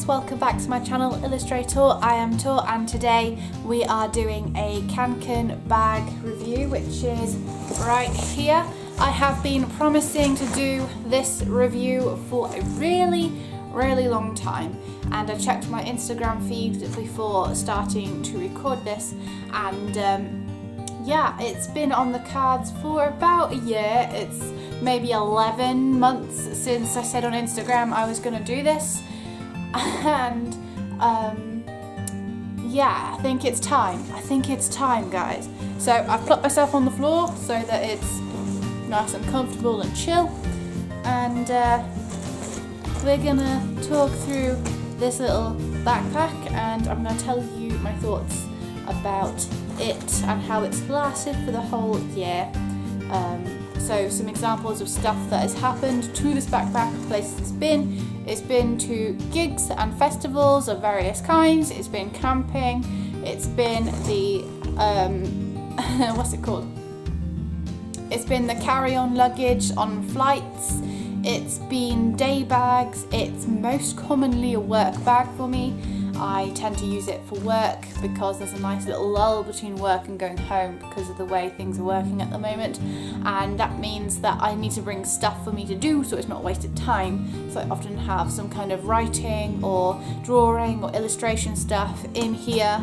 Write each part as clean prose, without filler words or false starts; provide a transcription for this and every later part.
guys, welcome back to my channel Illustrator. I am Tor and today we are doing a Kanken bag review, which is right here. I have been promising to do this review for a really long time, and I checked my Instagram feed before starting to record this, and yeah, it's been on the cards for about a year. It's maybe 11 months since I said on Instagram I was going to do this, and yeah, I think it's time guys. So I've plopped myself on the floor so that it's nice and comfortable and chill, and we're gonna talk through this little backpack, and I'm gonna tell you my thoughts about it and how it's lasted for the whole year. So some examples of stuff that has happened to this backpack, places it's been to gigs and festivals of various kinds, it's been camping, it's been the what's it called? It's been the carry-on luggage on flights, it's been day bags, it's most commonly a work bag for me. I tend to use it for work because there's a nice little lull between work and going home because of the way things are working at the moment, and that means that I need to bring stuff for me to do so it's not wasted time. So I often have some kind of writing or drawing or illustration stuff in here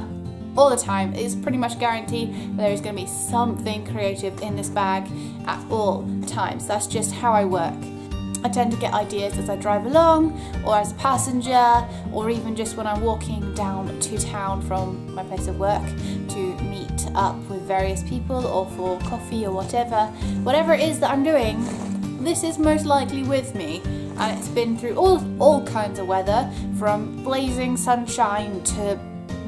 all the time. It's pretty much guaranteed there is going to be something creative in this bag at all times. That's just how I work. I tend to get ideas as I drive along, or as a passenger, or even just when I'm walking down to town from my place of work to meet up with various people or for coffee or whatever it is that I'm doing. This is most likely with me, and it's been through all kinds of weather, from blazing sunshine to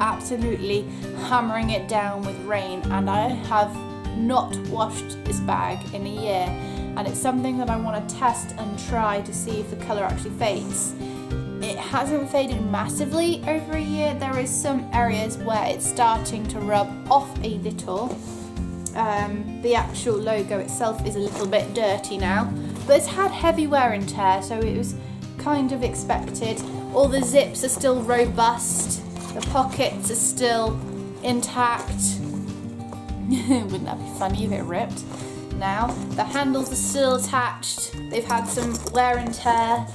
absolutely hammering it down with rain, and I have not washed this bag in a year. And it's something that I want to test and try to see if the colour actually fades. It hasn't faded massively over a year. There is some areas where it's starting to rub off a little. The actual logo itself is a little bit dirty now, but it's had heavy wear and tear, so it was kind of expected. All the zips are still robust, the pockets are still intact. Wouldn't that be funny if it ripped? Now the handles are still attached, they've had some wear and tear,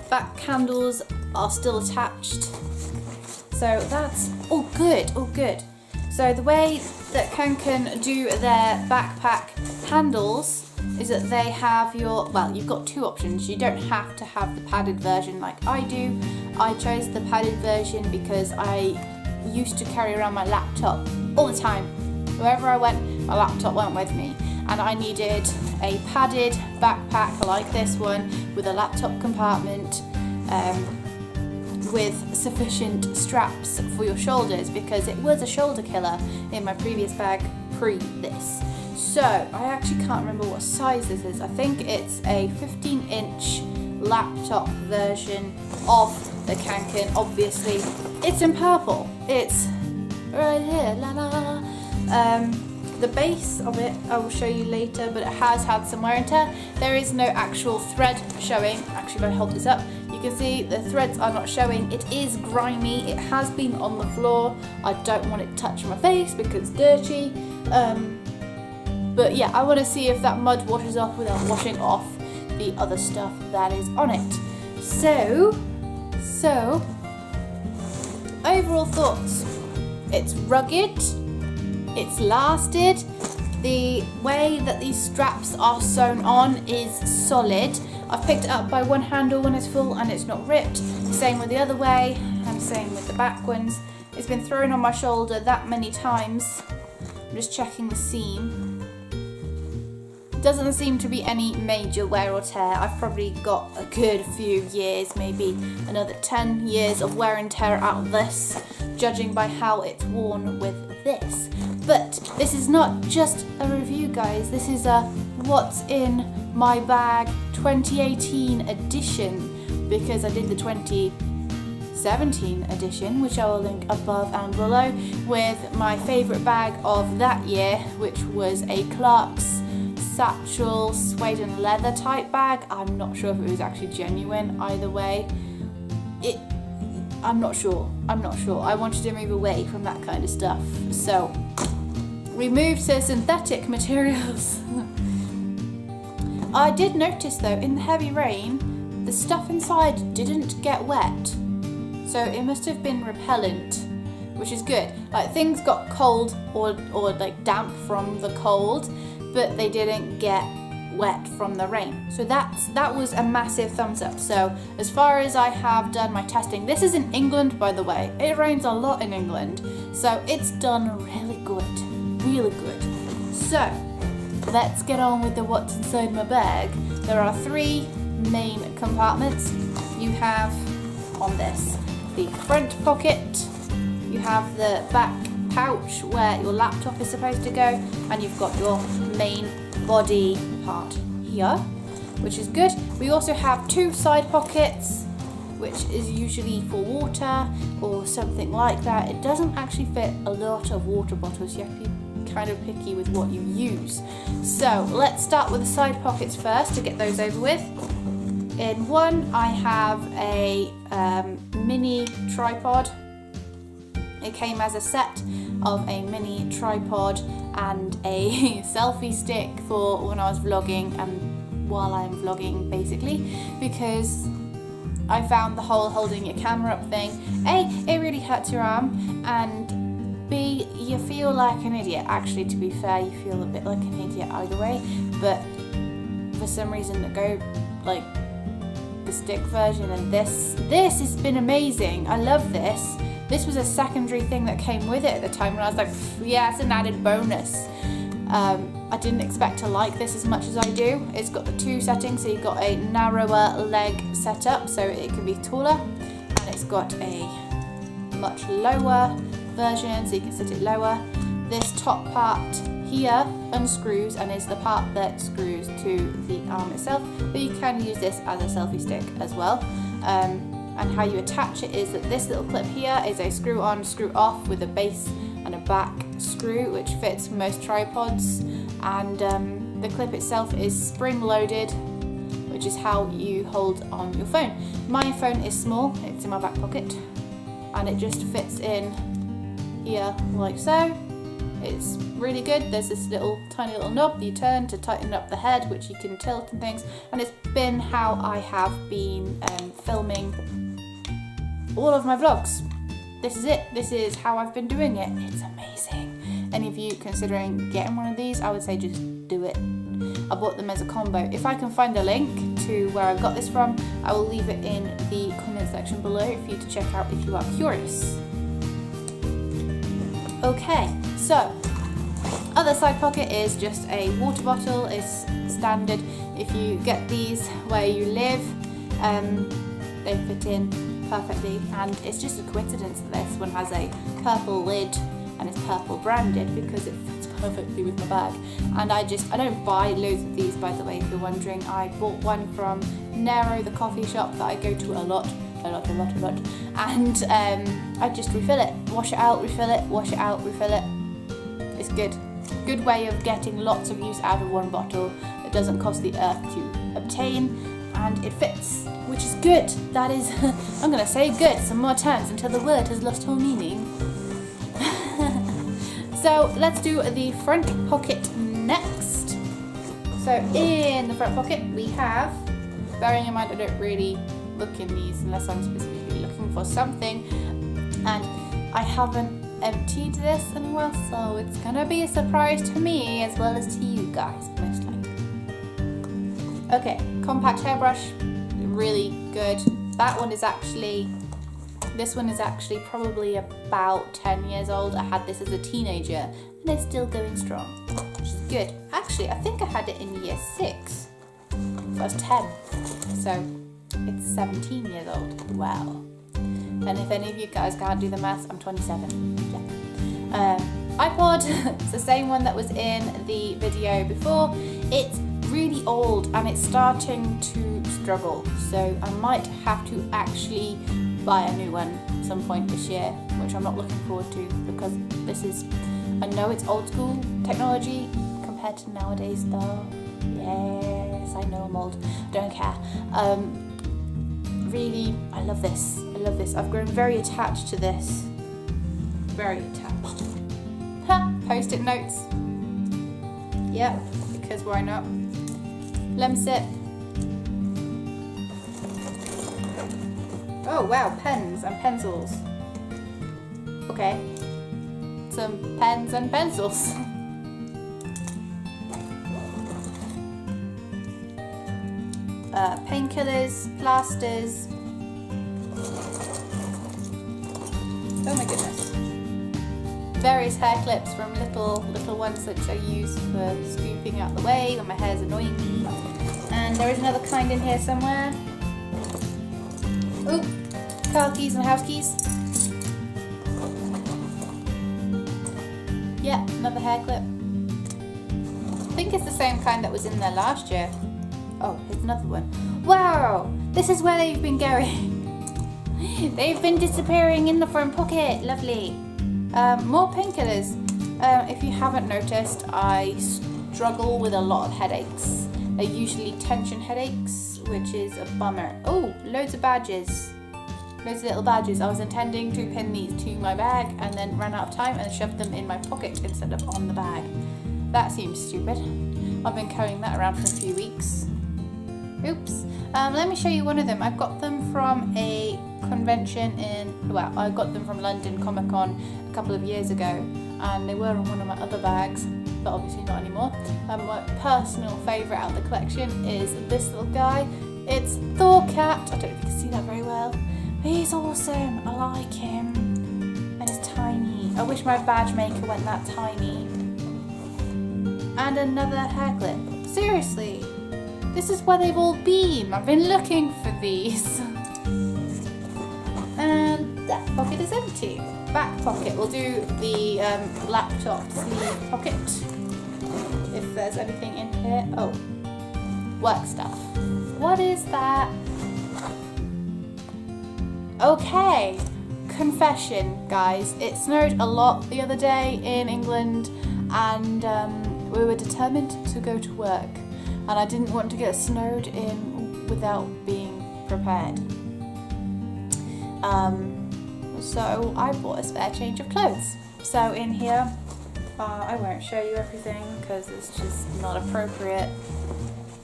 back handles are still attached, so that's all good. So the way that Kanken do their backpack handles is that they have you've got two options. You don't have to have the padded version like I do. I chose the padded version because I used to carry around my laptop all the time. Wherever I went, my laptop went with me, and I needed a padded backpack like this one with a laptop compartment with sufficient straps for your shoulders, because it was a shoulder killer in my previous bag pre this. So I actually can't remember what size this is. I think it's a 15-inch laptop version of the Kanken. Obviously it's in purple, it's right here, la la. The base of it I will show you later, but it has had some wear and tear. There is no actual thread showing. Actually, if I hold this up, you can see the threads are not showing. It is grimy, it has been on the floor. I don't want it touching my face because it's dirty. But yeah, I want to see if that mud washes off without washing off the other stuff that is on it. So overall thoughts. It's rugged. It's lasted. The way that these straps are sewn on is solid. I've picked it up by one handle when it's full and it's not ripped. Same with the other way, and same with the back ones. It's been thrown on my shoulder that many times. I'm just checking the seam. Doesn't seem to be any major wear or tear. I've probably got a good few years, maybe another 10 years of wear and tear out of this, judging by how it's worn with this. But this is not just a review, guys. This is a what's in my bag 2018 edition, because I did the 2017 edition, which I will link above and below, with my favourite bag of that year, which was a Clark's satchel suede and leather type bag. I'm not sure if it was actually genuine. Either way, I'm not sure. I wanted to move away from that kind of stuff. So we moved to synthetic materials. I did notice though, in the heavy rain, the stuff inside didn't get wet. So it must have been repellent, which is good. Like things got cold or like damp from the cold, but they didn't get wet from the rain. So that was a massive thumbs up. So as far as I have done my testing, this is in England, by the way. It rains a lot in England, so it's done really good, really good. So let's get on with the what's inside my bag. There are 3 main compartments. You have on this the front pocket, you have the back pouch where your laptop is supposed to go, and you've got your main body part here, which is good. We also have 2 side pockets, which is usually for water or something like that. It doesn't actually fit a lot of water bottles. You have to be kind of picky with what you use. So let's start with the side pockets first to get those over with. In one, I have a mini tripod. It came as a set of a mini tripod and a selfie stick for when I was vlogging and while I'm vlogging, basically, because I found the whole holding your camera up thing, A, it really hurts your arm, and B, you feel like an idiot. Actually, to be fair, you feel a bit like an idiot either way, but for some reason the stick version and this has been amazing. I love this. This was a secondary thing that came with it at the time, and I was like, yeah, it's an added bonus. I didn't expect to like this as much as I do. It's got the 2 settings, so you've got a narrower leg setup, so it can be taller, and it's got a much lower version, so you can set it lower. This top part here unscrews and is the part that screws to the arm itself, but you can use this as a selfie stick as well. And how you attach it is that this little clip here is a screw on, screw off with a base and a back screw, which fits most tripods, and the clip itself is spring loaded, which is how you hold on your phone. My phone is small, it's in my back pocket, and it just fits in here like so. It's really good. There's this tiny little knob that you turn to tighten up the head, which you can tilt and things, and it's been how I have been filming all of my vlogs. This is it. This is how I've been doing it. It's amazing. Any of you considering getting one of these, I would say just do it. I bought them as a combo. If I can find a link to where I got this from, I will leave it in the comment section below for you to check out if you are curious. Okay, so other side pocket is just a water bottle. It's standard. If you get these where you live, they fit in perfectly, and it's just a coincidence that this one has a purple lid and it's purple branded because it fits perfectly with my bag. And I don't buy loads of these, by the way, if you're wondering. I bought one from Nero, the coffee shop that I go to a lot, and I just refill it, wash it out, refill it, wash it out, refill it. It's good way of getting lots of use out of one bottle. It doesn't cost the earth to obtain, and it fits, which is good. That is, I'm gonna say good some more times until the word has lost all meaning. So let's do the front pocket next. So in the front pocket we have, bearing in mind I don't really look in these unless I'm specifically looking for something, and I haven't emptied this in a while, so it's gonna be a surprise to me as well as to you guys, most likely. Okay, compact hairbrush, really good. This one is actually probably about 10 years old. I had this as a teenager and it's still going strong, which is good. Actually, I think I had it in year 6, so I was 10, so it's 17 years old. Wow. And if any of you guys can't do the maths, I'm 27. Yeah. iPod, it's the same one that was in the video before. It's really old and it's starting to struggle, so I might have to actually buy a new one at some point this year, which I'm not looking forward to because I know it's old school technology compared to nowadays though. Yes, I know I'm old, don't care. Really, I love this. I love this. I've grown very attached to this. Very attached. Ha! Post-it notes. Yep, because why not? Lemsip. Oh wow, pens and pencils. Okay. Some pens and pencils. Painkillers, plasters. Oh my goodness. Various hair clips from little ones that I use for scooping out the way when my hair's annoying me. And there is another kind in here somewhere. Oh, car keys and house keys. Yeah, another hair clip. I think it's the same kind that was in there last year. Oh, here's another one. Wow, this is where they've been going. They've been disappearing in the front pocket. Lovely. More painkillers. If you haven't noticed, I struggle with a lot of headaches. They're usually tension headaches, which is a bummer. Oh, loads of badges. Loads of little badges. I was intending to pin these to my bag and then ran out of time and shoved them in my pocket instead of on the bag. That seems stupid. I've been carrying that around for a few weeks. Oops. Let me show you one of them. I got them from a convention I got them from London Comic Con a couple of years ago, and they were on one of my other bags, but obviously not anymore. My personal favourite out of the collection is this little guy. It's Thorcat. I don't know if you can see that very well. But he's awesome. I like him. And he's tiny. I wish my badge maker went that tiny. And another hair clip. Seriously. This is where they've all been. I've been looking for these. And that pocket is empty. Back pocket. We'll do the laptop sleeve pocket. If there's anything in here. Oh, work stuff. What is that? Okay, confession, guys. It snowed a lot the other day in England, and we were determined to go to work. And I didn't want to get snowed in without being prepared. So I bought a spare change of clothes. So in here, I won't show you everything because it's just not appropriate.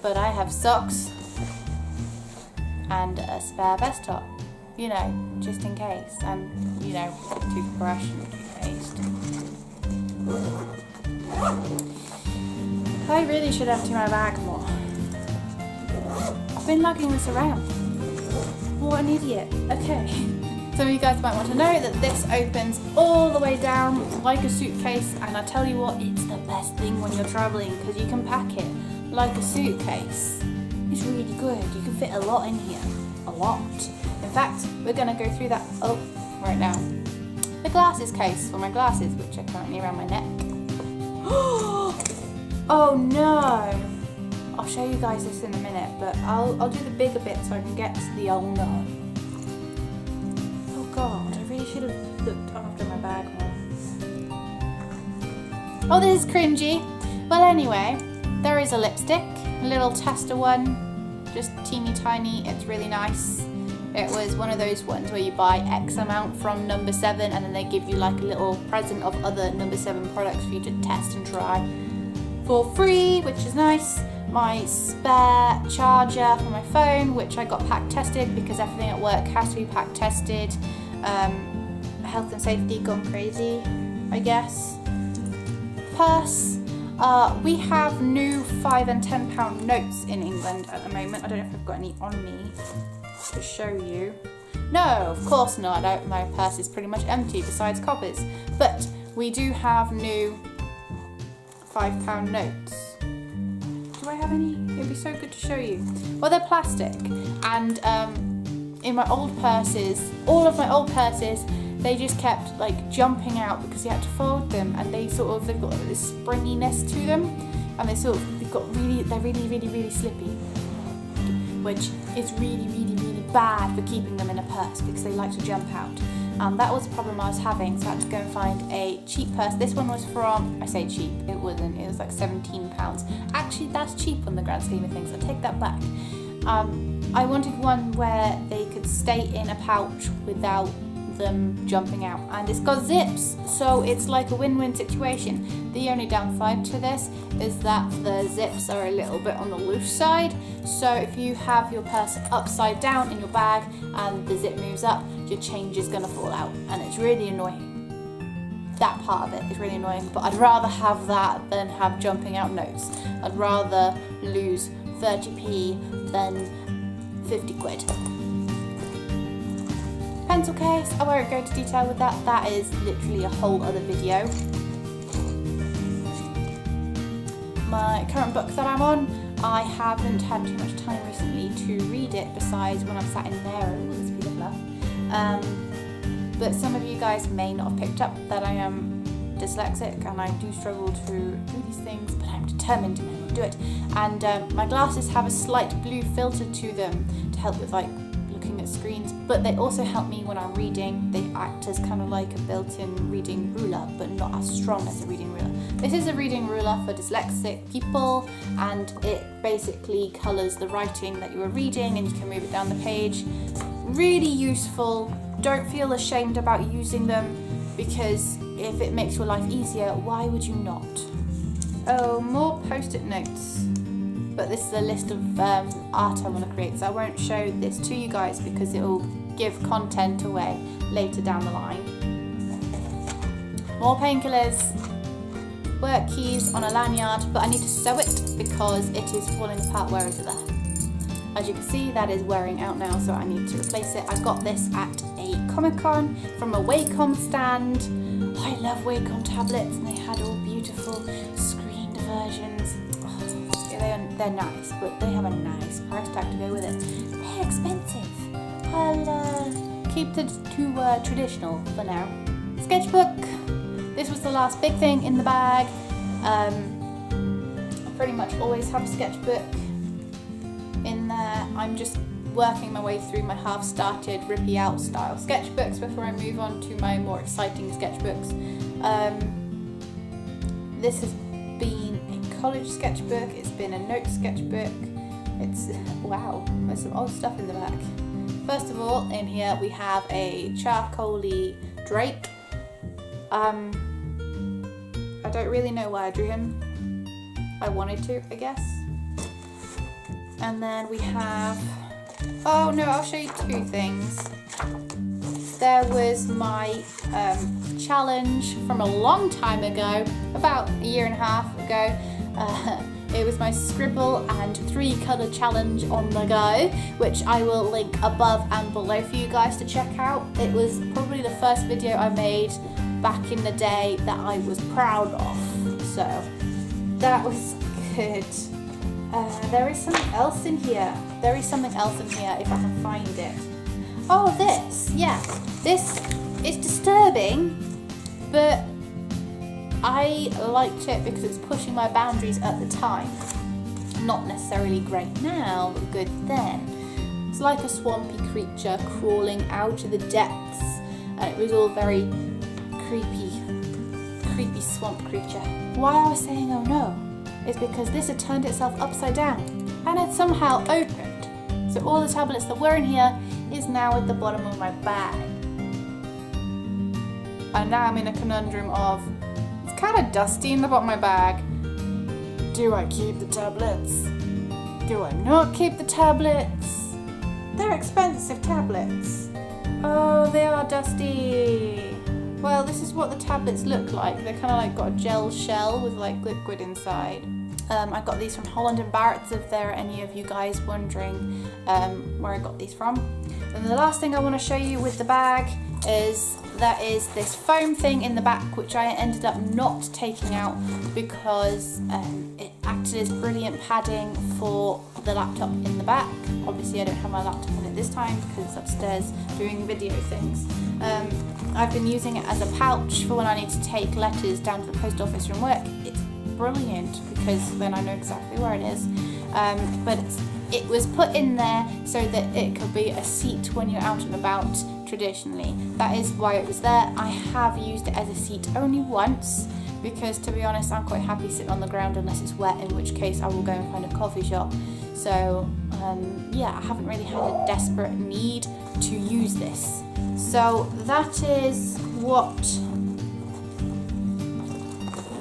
But I have socks and a spare vest top, you know, just in case. And, you know, toothbrush and toothpaste. I really should empty my bag more. I've been lugging this around. What an idiot. Okay. Some of you guys might want to know that this opens all the way down like a suitcase, and I tell you what, it's the best thing when you're travelling because you can pack it like a suitcase. It's really good. You can fit a lot in here. A lot. In fact, we're going to go through that right now. The glasses case for my glasses, which are currently around my neck. Oh no! I'll show you guys this in a minute, but I'll do the bigger bit so I can get to the oh no. Oh god, I really should have looked after my bag more. Oh, this is cringy. Well, anyway, there is a lipstick, a little tester one, just teeny tiny. It's really nice. It was one of those ones where you buy X amount from number 7 and then they give you like a little present of other number 7 products for you to test and try for free, which is nice. My spare charger for my phone, which I got pack tested because everything at work has to be pack tested. Health and safety gone crazy, I guess. Purse. We have new £5 and £10 notes in England at the moment. I don't know if I've got any on me to show you. No, of course not. My purse is pretty much empty besides coppers. But we do have new £5 notes. Do I have any? It'd be so good to show you. Well, they're plastic, and in my old purses, all of my old purses, they just kept like jumping out because you had to fold them, and they've got this springiness to them, and they're really slippy, which is really bad for keeping them in a purse because they like to jump out. That was the problem I was having, so I had to go and find a cheap purse. This one was from, I say cheap, it wasn't, it was like £17. Actually, that's cheap on the grand scheme of things, I take that back. I wanted one where they could stay in a pouch without them jumping out, and it's got zips, so it's like a win-win situation. The only downside to this is that the zips are a little bit on the loose side, so if you have your purse upside down in your bag and the zip moves up, your change is going to fall out, and it's really annoying. That part of it is really annoying, but I'd rather have that than have jumping out notes. I'd rather lose 30p than 50 quid. Pencil case, I won't go into detail with that, that is literally a whole other video. My current book that I'm on, I haven't had too much time recently to read it besides when I'm sat in there with the speed of love. But some of you guys may not have picked up that I am dyslexic and I do struggle to do these things, but I'm determined to do it. And my glasses have a slight blue filter to them to help with like looking at screens, but they also help me when I'm reading. They act as kind of like a built-in reading ruler, but not as strong as a reading ruler. This is a reading ruler for dyslexic people, and it basically colours the writing that you are reading and you can move it down the page. Really useful. Don't feel ashamed about using them, because if it makes your life easier, why would you not? Oh, more post-it notes. But this is a list of art I want to create, so I won't show this to you guys because it will give content away later down the line. More painkillers. Work keys on a lanyard, but I need to sew it because it is falling apart. Where is it there? As you can see, that is wearing out now, so I need to replace it. I got this at a Comic-Con from a Wacom stand. I love Wacom tablets, and they had all beautiful screened versions. Oh, yeah, they're nice, but they have a nice price tag to go with it. They're expensive. I'll keep the two traditional for now. Sketchbook. This was the last big thing in the bag. I pretty much always have a sketchbook in there. I'm just working my way through my half-started rippy out style sketchbooks before I move on to my more exciting sketchbooks. This has been a college sketchbook, it's been a note sketchbook. It's, wow, there's some old stuff in the back. First of all, in here we have a charcoal-y Drake. I don't really know why I drew him. I wanted to, I guess. And then we have, oh no, I'll show you two things. There was my challenge from a long time ago, about a year and a half ago. It was my scribble and 3 colour challenge on the go, which I will link above and below for you guys to check out. It was probably the first video I made back in the day that I was proud of, so that was good. There is something else in here. There is something else in here if I can find it. Oh, this. Yeah. This is disturbing, but I liked it because it's pushing my boundaries at the time. Not necessarily great now, but good then. It's like a swampy creature crawling out of the depths, and it was all very creepy swamp creature. Why I was saying oh no is because this had turned itself upside down and had somehow opened. So all the tablets that were in here is now at the bottom of my bag. And now I'm in a conundrum of, it's kind of dusty in the bottom of my bag. Do I keep the tablets? Do I not keep the tablets? They're expensive tablets. Oh, they are dusty. Well, this is what the tablets look like. They're kind of like got a gel shell with like liquid inside. I got these from Holland & Barrett's, if there are any of you guys wondering where I got these from. And the last thing I want to show you with the bag is there is this foam thing in the back which I ended up not taking out because it acted as brilliant padding for the laptop in the back. Obviously I don't have my laptop in it this time because it's upstairs doing video things. I've been using it as a pouch for when I need to take letters down to the post office from work. It's brilliant because then I know exactly where it is. But it was put in there so that it could be a seat when you're out and about traditionally. That is why it was there. I have used it as a seat only once because, to be honest, I'm quite happy sitting on the ground unless it's wet, in which case I will go and find a coffee shop. So yeah, I haven't really had a desperate need to use this. So that is what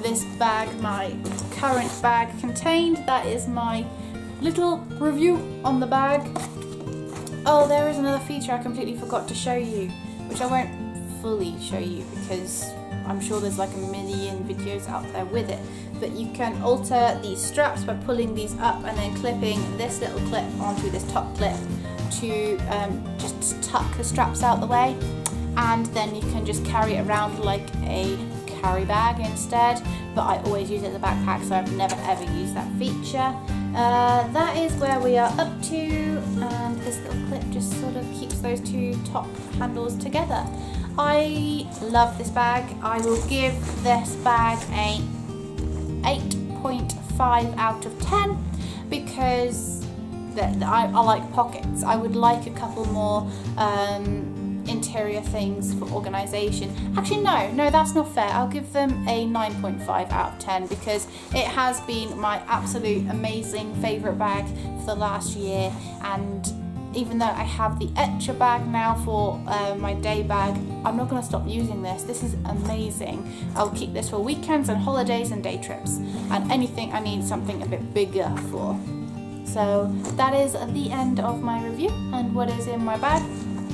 this bag, my current bag, contained. That is my little review on the bag. Oh, there is another feature I completely forgot to show you, which I won't fully show you because I'm sure there's like a million videos out there with it. But you can alter these straps by pulling these up and then clipping this little clip onto this top clip to just tuck the straps out the way, and then you can just carry it around like a carry bag instead, but I always use it as a backpack, so I've never ever used that feature. That is where we are up to, and this little clip just sort of keeps those two top handles together. I love this bag. I will give this bag a 8.5 out of 10 because I like pockets. I would like a couple more interior things for organisation. Actually no, that's not fair. I'll give them a 9.5 out of 10 because it has been my absolute amazing favourite bag for the last year, and even though I have the Etcher bag now for my day bag, I'm not going to stop using this. This is amazing. I'll keep this for weekends and holidays and day trips and anything I need something a bit bigger for. So that is the end of my review and what is in my bag.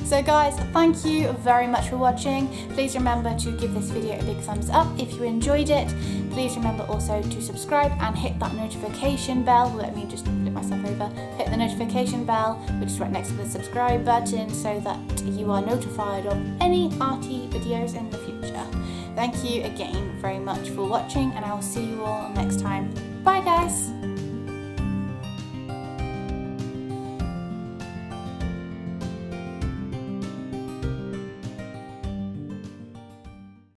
So guys, thank you very much for watching. Please remember to give this video a big thumbs up if you enjoyed it. Please remember also to subscribe and hit that notification bell. Let me just flip myself over. Hit the notification bell, which is right next to the subscribe button, so that you are notified of any arty videos in the future. Thank you again very much for watching, and I will see you all next time. Bye guys!